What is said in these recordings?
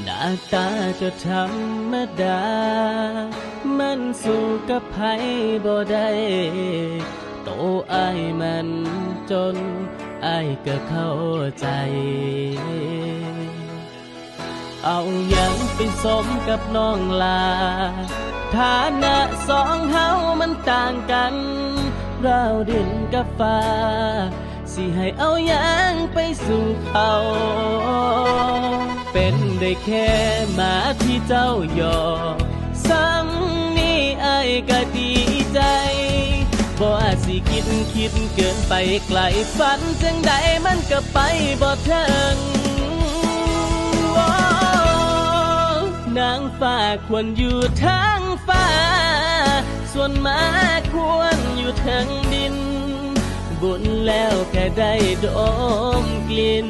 หน้าตาก็ธรรมดามันสู้กับไผบ่ได้โตอ้ายมันจนอ้ายก็เข้าใจเอาอย่างไปสมกับน้องลาฐานะสองเฮามันต่างกันราวดินกับฟ้าสิให้เอาอย่างไปสู่เขาเป็นได้แค่หมาที่เจ้าหยอกซ้ำนี่อ้ายก็ดีใจบ่อาจสิคิดเกินไปไกลฝันจังใดมันก็ไปบ่ถึงนางฟ้าควรอยู่ทางฟ้าส่วนม้าควรอยู่ทางดินบุญแล้วแค่ได้ดมกลิ่น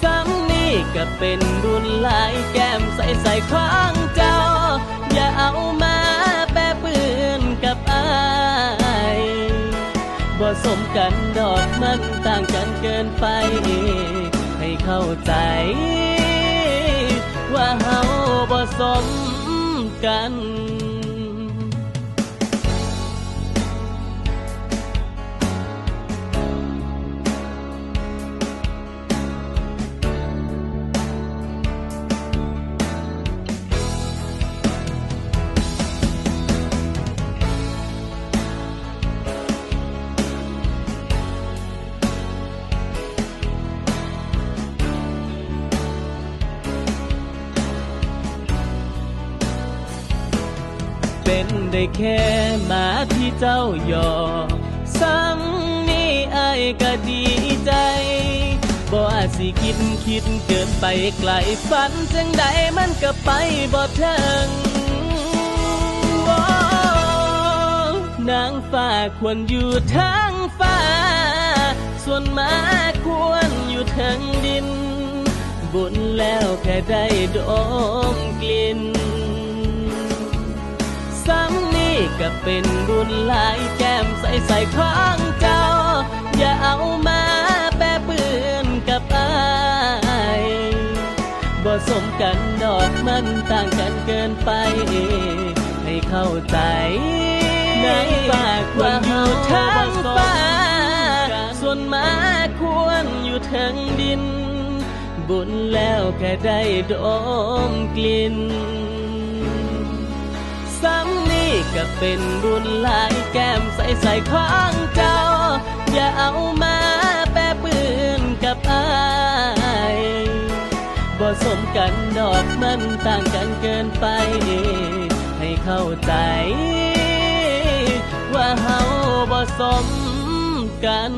ซ้ำนี่ก็เป็นบุญหลายแก้มใส่ของเจ้าอย่าเอามาแปะเปื้อนกับอ้ายบ่สมกันดอกมันต่างกันเกินไปให้เข้าใจว่าเฮาบ่สมกันเป็นได้แค่หมาที่เจ้าหยอกซ้ำนี่อ้ายก็ดีใจบ่อาจสิคิดเกินไปไกลฝันจังใดมันก็ไปบ่ถึงนางฟ้าควรอยู่ทางฟ้าส่วนม้าควรอยู่ทางดินบุญแล้วแค่ได้ดมกลิ่นซ้ำนี่ก็เป็นบุญหลายแก้มใส่ของเจ้าอย่าเอามาแปะเปื้อนกับอ้ายบ่สมกันดอกมันต่างกันเกินไปให้เข้าใจในปากว่าเฮาทางฟ้าส่วนม้าควรอยู่ทางดินบุญแล้วแค่ได้ดมกลิ่นซ้ำนี่ก็เป็นบุญหลายแก้มใส่ของเจ้าอย่าเอามาแปะเปื้อนกับอ้ายบ่สมกันดอกมันต่างกันเกินไปให้เข้าใจว่าเฮาบ่สมกัน